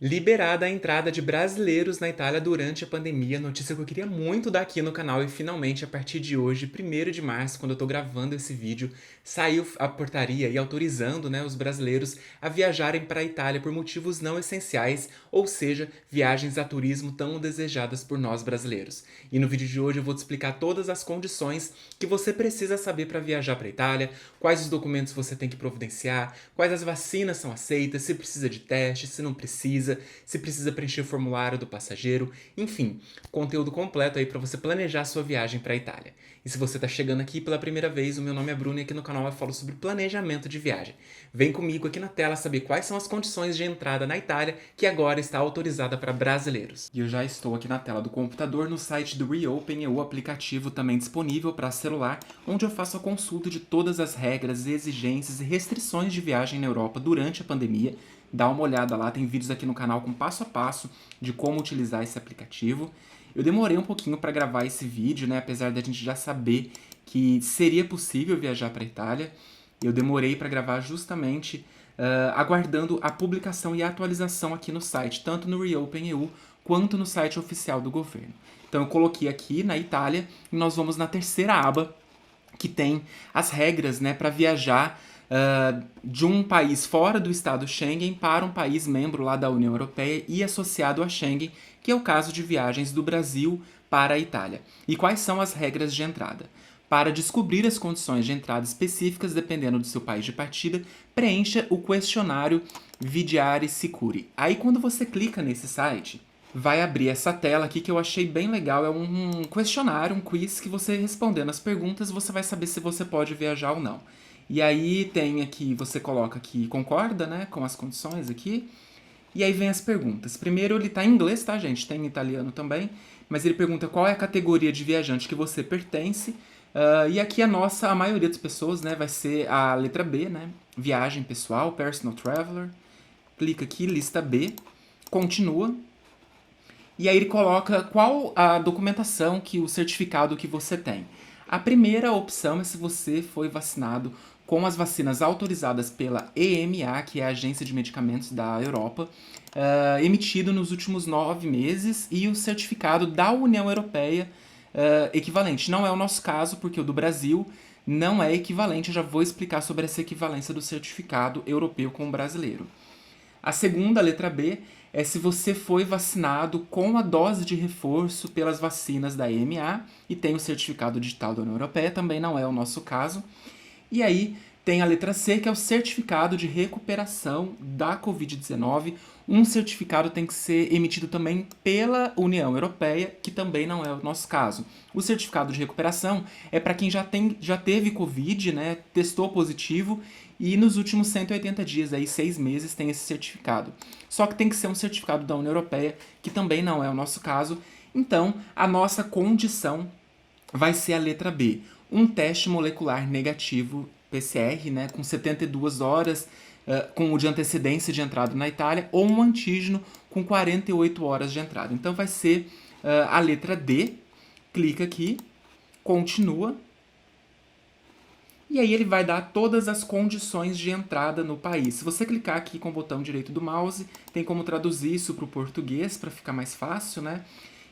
Liberada a entrada de brasileiros na Itália durante a pandemia, notícia que eu queria muito dar aqui no canal e finalmente a partir de hoje, 1º de março, quando eu tô gravando esse vídeo, saiu a portaria e autorizando, os brasileiros a viajarem para a Itália por motivos não essenciais, ou seja, viagens a turismo tão desejadas por nós brasileiros. E no vídeo de hoje eu vou te explicar todas as condições que você precisa saber para viajar para a Itália, quais os documentos você tem que providenciar, quais as vacinas são aceitas, se precisa de teste, se não precisa, se precisa preencher o formulário do passageiro, enfim, conteúdo completo aí para você planejar a sua viagem para a Itália. E se você está chegando aqui pela primeira vez, o meu nome é Bruno e aqui no canal eu falo sobre planejamento de viagem. Vem comigo aqui na tela saber quais são as condições de entrada na Itália que agora está autorizada para brasileiros. E eu já estou aqui na tela do computador no site do Reopen, o aplicativo também disponível para celular, onde eu faço a consulta de todas as regras, exigências e restrições de viagem na Europa durante a pandemia. Dá uma olhada lá, tem vídeos aqui no canal com passo a passo de como utilizar esse aplicativo. Eu demorei um pouquinho para gravar esse vídeo, apesar da gente já saber que seria possível viajar para a Itália. Eu demorei para gravar justamente aguardando a publicação e a atualização aqui no site, tanto no Reopen EU quanto no site oficial do governo. Então eu coloquei aqui na Itália e nós vamos na terceira aba, que tem as regras para viajar de um país fora do estado Schengen para um país membro lá da União Europeia e associado a Schengen, que é o caso de viagens do Brasil para a Itália. E quais são as regras de entrada? Para descobrir as condições de entrada específicas, dependendo do seu país de partida, preencha o questionário Viaggiare Sicuri. Aí quando você clica nesse site, vai abrir essa tela aqui que eu achei bem legal. É um questionário, um quiz, que você respondendo as perguntas, você vai saber se você pode viajar ou não. E aí tem aqui, você coloca que concorda, com as condições aqui. E aí vem as perguntas. Primeiro ele tá em inglês, tá, gente? Tem em italiano também. Mas ele pergunta qual é a categoria de viajante que você pertence. E aqui a maioria das pessoas, vai ser a letra B, Viagem pessoal, personal traveler. Clica aqui, lista B. Continua. E aí ele coloca qual a documentação, o certificado que você tem. A primeira opção é se você foi vacinado com as vacinas autorizadas pela EMA, que é a Agência de Medicamentos da Europa, emitido nos últimos 9 meses, e o certificado da União Europeia equivalente. Não é o nosso caso, porque o do Brasil não é equivalente. Eu já vou explicar sobre essa equivalência do certificado europeu com o brasileiro. A segunda, letra B, é se você foi vacinado com a dose de reforço pelas vacinas da EMA e tem o certificado digital da União Europeia, também não é o nosso caso. E aí tem a letra C, que é o certificado de recuperação da Covid-19. Um certificado tem que ser emitido também pela União Europeia, que também não é o nosso caso. O certificado de recuperação é para quem já teve Covid, testou positivo, e nos últimos 180 dias, 6 meses, tem esse certificado. Só que tem que ser um certificado da União Europeia, que também não é o nosso caso. Então, a nossa condição vai ser a letra B. Um teste molecular negativo, PCR, com 72 horas, com o de antecedência de entrada na Itália, ou um antígeno com 48 horas de entrada. Então vai ser a letra D. Clica aqui, continua. E aí ele vai dar todas as condições de entrada no país. Se você clicar aqui com o botão direito do mouse, tem como traduzir isso para o português, para ficar mais fácil,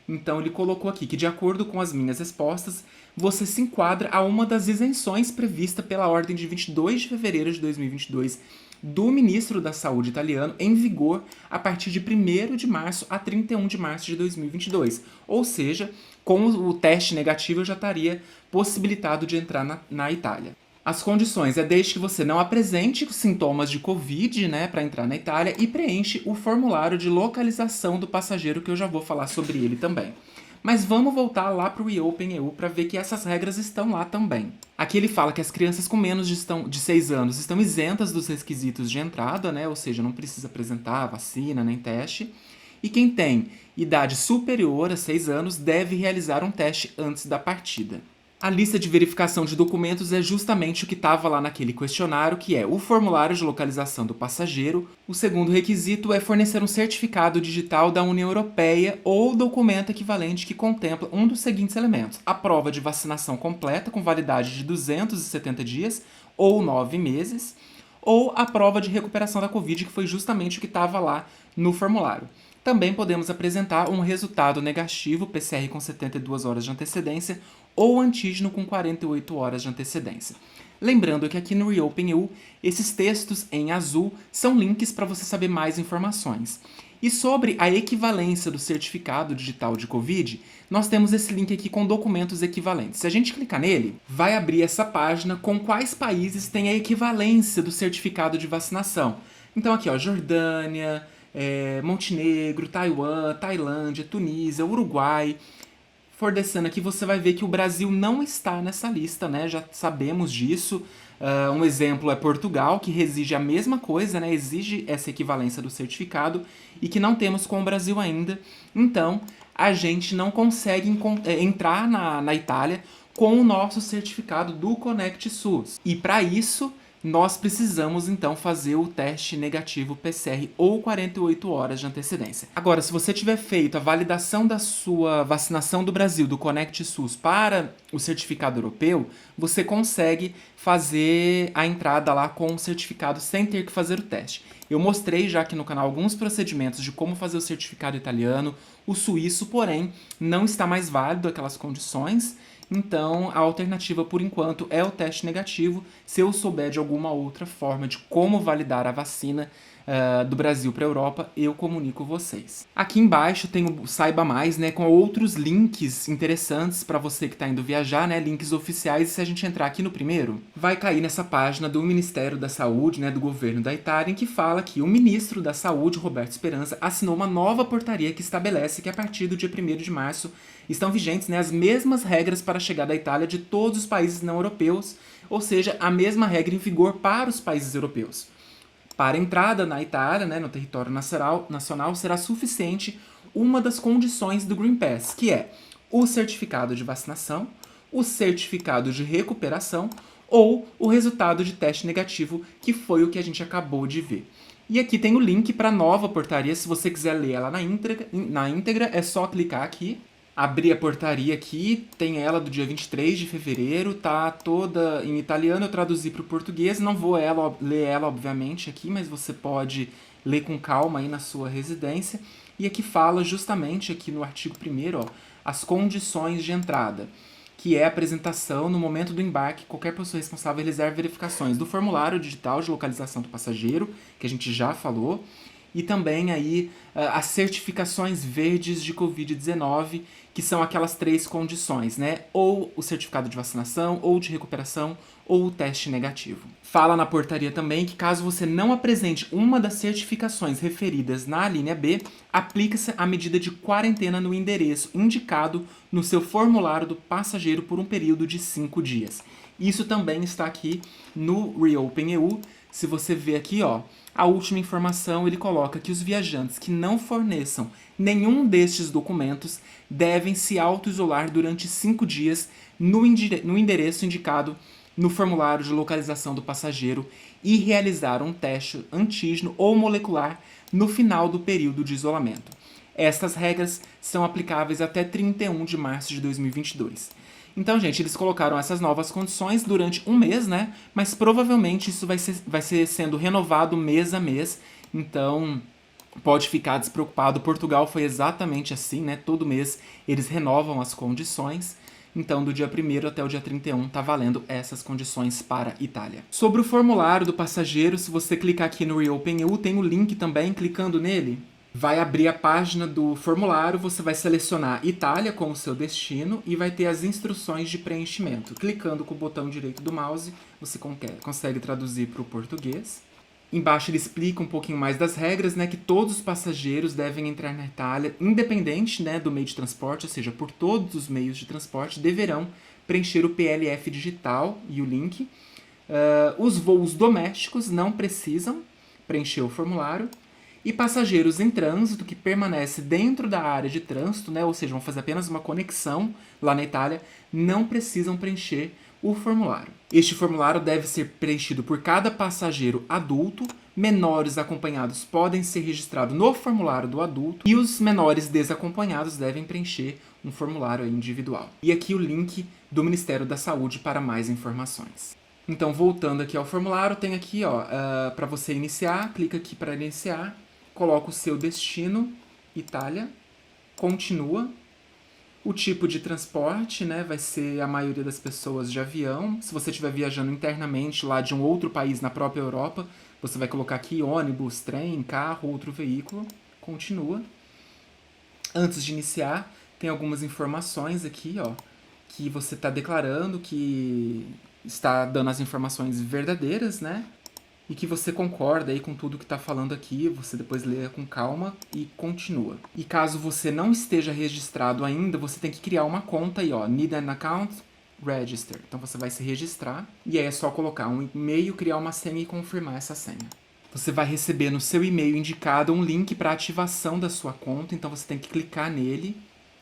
Então ele colocou aqui que, de acordo com as minhas respostas, você se enquadra a uma das isenções prevista pela ordem de 22 de fevereiro de 2022 do ministro da Saúde italiano, em vigor a partir de 1º de março a 31 de março de 2022. Ou seja, com o teste negativo eu já estaria possibilitado de entrar na Itália. As condições é desde que você não apresente sintomas de Covid, para entrar na Itália, e preenche o formulário de localização do passageiro, que eu já vou falar sobre ele também. Mas vamos voltar lá para o Reopen EU para ver que essas regras estão lá também. Aqui ele fala que as crianças com menos de 6 anos estão isentas dos requisitos de entrada, ou seja, não precisa apresentar vacina nem teste. E quem tem idade superior a 6 anos deve realizar um teste antes da partida. A lista de verificação de documentos é justamente o que estava lá naquele questionário, que é o formulário de localização do passageiro. O segundo requisito é fornecer um certificado digital da União Europeia ou documento equivalente que contempla um dos seguintes elementos: a prova de vacinação completa com validade de 270 dias ou 9 meses, ou a prova de recuperação da Covid, que foi justamente o que estava lá no formulário. Também podemos apresentar um resultado negativo, PCR com 72 horas de antecedência, ou antígeno com 48 horas de antecedência. Lembrando que aqui no ReopenEU, esses textos em azul são links para você saber mais informações. E sobre a equivalência do certificado digital de Covid, nós temos esse link aqui com documentos equivalentes. Se a gente clicar nele, vai abrir essa página com quais países têm a equivalência do certificado de vacinação. Então aqui, ó, Jordânia, Montenegro, Taiwan, Tailândia, Tunísia, Uruguai. For descendo aqui, você vai ver que o Brasil não está nessa lista, né? Já sabemos disso. Um exemplo é Portugal, que exige a mesma coisa, né? Exige essa equivalência do certificado e que não temos com o Brasil ainda. Então, a gente não consegue entrar na Itália com o nosso certificado do Conect SUS. E para isso, nós precisamos então fazer o teste negativo PCR ou 48 horas de antecedência. Agora, se você tiver feito a validação da sua vacinação do Brasil, do Conect SUS, para o certificado europeu, você consegue fazer a entrada lá com o certificado sem ter que fazer o teste. Eu mostrei já aqui no canal alguns procedimentos de como fazer o certificado italiano, o suíço, porém, não está mais válido aquelas condições. Então, a alternativa, por enquanto, é o teste negativo. Se eu souber de alguma outra forma de como validar a vacina do Brasil para a Europa, eu comunico vocês. Aqui embaixo tem o Saiba Mais, né, com outros links interessantes para você que está indo viajar, né, links oficiais. E se a gente entrar aqui no primeiro, vai cair nessa página do Ministério da Saúde, né, do governo da Itália, em que fala que o ministro da Saúde, Roberto Speranza, assinou uma nova portaria que estabelece que a partir do dia 1º de março estão vigentes, né, as mesmas regras para a chegada à Itália de todos os países não europeus, ou seja, a mesma regra em vigor para os países europeus. Para a entrada na Itália, né, no território nacional, será suficiente uma das condições do Green Pass, que é o certificado de vacinação, o certificado de recuperação ou o resultado de teste negativo, que foi o que a gente acabou de ver. E aqui tem o link para a nova portaria, se você quiser ler ela na íntegra, é só clicar aqui. Abri a portaria aqui, tem ela do dia 23 de fevereiro, tá toda em italiano, eu traduzi para o português, não vou ler ela obviamente aqui, mas você pode ler com calma aí na sua residência. E aqui fala justamente, aqui no artigo 1º, ó, as condições de entrada, que é a apresentação no momento do embarque, qualquer pessoa responsável realizar verificações do formulário digital de localização do passageiro, que a gente já falou, e também aí as certificações verdes de Covid-19, que são aquelas 3 condições, né? Ou o certificado de vacinação, ou de recuperação, ou o teste negativo. Fala na portaria também que caso você não apresente uma das certificações referidas na linha B, aplica-se a medida de quarentena no endereço indicado no seu formulário do passageiro por um período de 5 dias. Isso também está aqui no ReopenEU. Se você ver aqui, ó, a última informação, ele coloca que os viajantes que não forneçam nenhum destes documentos devem se auto-isolar durante 5 dias no endereço indicado no formulário de localização do passageiro e realizar um teste antígeno ou molecular no final do período de isolamento. Estas regras são aplicáveis até 31 de março de 2022. Então, gente, eles colocaram essas novas condições durante um mês, né? Mas provavelmente isso vai ser sendo renovado mês a mês. Então, pode ficar despreocupado. Portugal foi exatamente assim, né? Todo mês eles renovam as condições. Então, do dia 1º até o dia 31 tá valendo essas condições para a Itália. Sobre o formulário do passageiro, se você clicar aqui no ReopenEU, tem o link também, clicando nele, vai abrir a página do formulário, você vai selecionar Itália como seu destino e vai ter as instruções de preenchimento. Clicando com o botão direito do mouse, você consegue traduzir para o português. Embaixo ele explica um pouquinho mais das regras, né, que todos os passageiros devem entrar na Itália, independente, né, do meio de transporte, ou seja, por todos os meios de transporte, deverão preencher o PLF digital e o link. Os voos domésticos não precisam preencher o formulário. E passageiros em trânsito que permanecem dentro da área de trânsito, né, ou seja, vão fazer apenas uma conexão lá na Itália, não precisam preencher o formulário. Este formulário deve ser preenchido por cada passageiro adulto. Menores acompanhados podem ser registrados no formulário do adulto e os menores desacompanhados devem preencher um formulário individual. E aqui o link do Ministério da Saúde para mais informações. Então, voltando aqui ao formulário, tem aqui, ó, para você iniciar, clica aqui para iniciar, coloca o seu destino, Itália, continua. O tipo de transporte, né, vai ser a maioria das pessoas de avião. Se você estiver viajando internamente lá de um outro país na própria Europa, você vai colocar aqui ônibus, trem, carro, outro veículo. Continua. Antes de iniciar, tem algumas informações aqui, ó, que você está declarando que está dando as informações verdadeiras, né? E que você concorda aí com tudo que está falando aqui, você depois lê com calma e continua. E caso você não esteja registrado ainda, você tem que criar uma conta aí, ó, Need an Account, Register. Então você vai se registrar e aí é só colocar um e-mail, criar uma senha e confirmar essa senha. Você vai receber no seu e-mail indicado um link para ativação da sua conta, então você tem que clicar nele.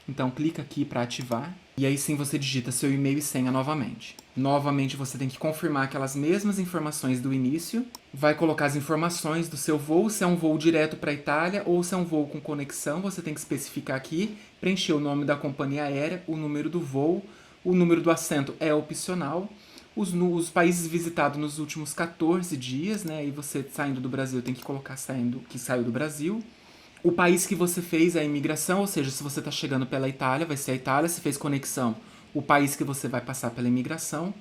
Então clica aqui para ativar e aí sim você digita seu e-mail e senha novamente. Novamente você tem que confirmar aquelas mesmas informações do início, vai colocar as informações do seu voo, se é um voo direto para a Itália ou se é um voo com conexão, você tem que especificar aqui, preencher o nome da companhia aérea, o número do voo, o número do assento é opcional, os países visitados nos últimos 14 dias, né? E você saindo do Brasil tem que colocar que saiu do Brasil. O país que você fez a imigração, ou seja, se você está chegando pela Itália, vai ser a Itália. Se fez conexão, o país que você vai passar pela imigração.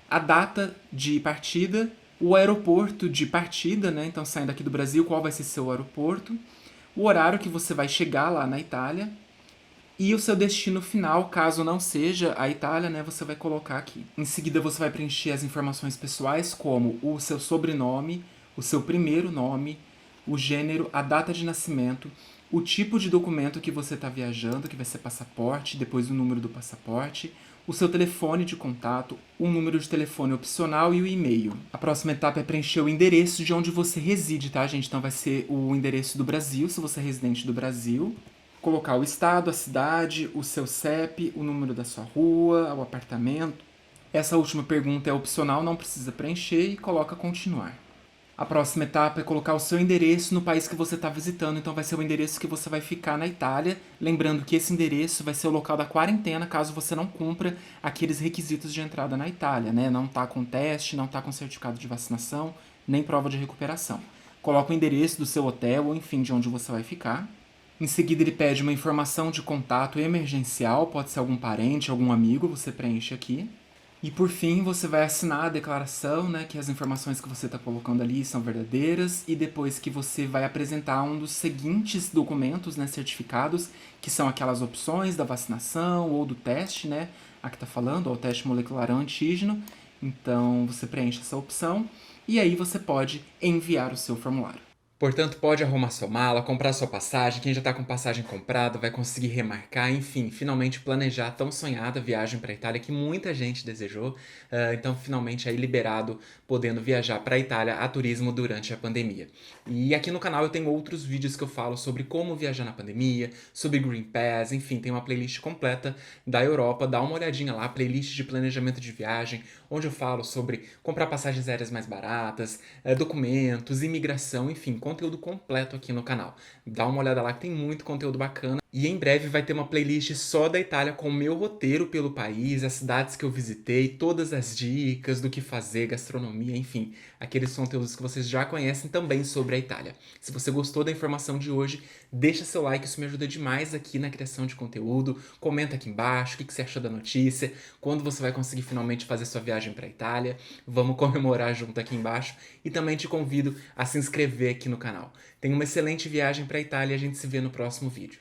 A data de partida, o aeroporto de partida, né? Então, saindo aqui do Brasil, qual vai ser seu aeroporto. O horário que você vai chegar lá na Itália. E o seu destino final, caso não seja a Itália, né, você vai colocar aqui. Em seguida, você vai preencher as informações pessoais, como o seu sobrenome, o seu primeiro nome, o gênero, a data de nascimento, o tipo de documento que você está viajando, que vai ser passaporte, depois o número do passaporte, o seu telefone de contato, um número de telefone opcional e o e-mail. A próxima etapa é preencher o endereço de onde você reside, tá, gente? Então vai ser o endereço do Brasil, se você é residente do Brasil. Colocar o estado, a cidade, o seu CEP, o número da sua rua, o apartamento. Essa última pergunta é opcional, não precisa preencher e coloca continuar. A próxima etapa é colocar o seu endereço no país que você está visitando, então vai ser o endereço que você vai ficar na Itália, lembrando que esse endereço vai ser o local da quarentena caso você não cumpra aqueles requisitos de entrada na Itália, né? Não está com teste, não está com certificado de vacinação, nem prova de recuperação. Coloca o endereço do seu hotel ou enfim de onde você vai ficar. Em seguida ele pede uma informação de contato emergencial, pode ser algum parente, algum amigo, você preenche aqui. E por fim, você vai assinar a declaração, né, que as informações que você está colocando ali são verdadeiras, e depois que você vai apresentar um dos seguintes documentos, né, certificados, que são aquelas opções da vacinação ou do teste, né, a que está falando, ou o teste molecular antígeno. Então você preenche essa opção e aí você pode enviar o seu formulário. Portanto, pode arrumar sua mala, comprar sua passagem. Quem já está com passagem comprada vai conseguir remarcar, enfim, finalmente planejar a tão sonhada viagem para a Itália que muita gente desejou. Então, finalmente aí liberado, podendo viajar para a Itália a turismo durante a pandemia. E aqui no canal eu tenho outros vídeos que eu falo sobre como viajar na pandemia, sobre Green Pass, enfim, tem uma playlist completa da Europa. Dá uma olhadinha lá, playlist de planejamento de viagem, onde eu falo sobre comprar passagens aéreas mais baratas, documentos, imigração, enfim, conteúdo completo aqui no canal. Dá uma olhada lá que tem muito conteúdo bacana. E em breve vai ter uma playlist só da Itália com o meu roteiro pelo país, as cidades que eu visitei, todas as dicas do que fazer, gastronomia, enfim, aqueles conteúdos que vocês já conhecem também sobre a Itália. Se você gostou da informação de hoje, deixa seu like, isso me ajuda demais aqui na criação de conteúdo. Comenta aqui embaixo o que você achou da notícia, quando você vai conseguir finalmente fazer sua viagem para a Itália. Vamos comemorar junto aqui embaixo. E também te convido a se inscrever aqui no canal. Tenha uma excelente viagem para a Itália e a gente se vê no próximo vídeo.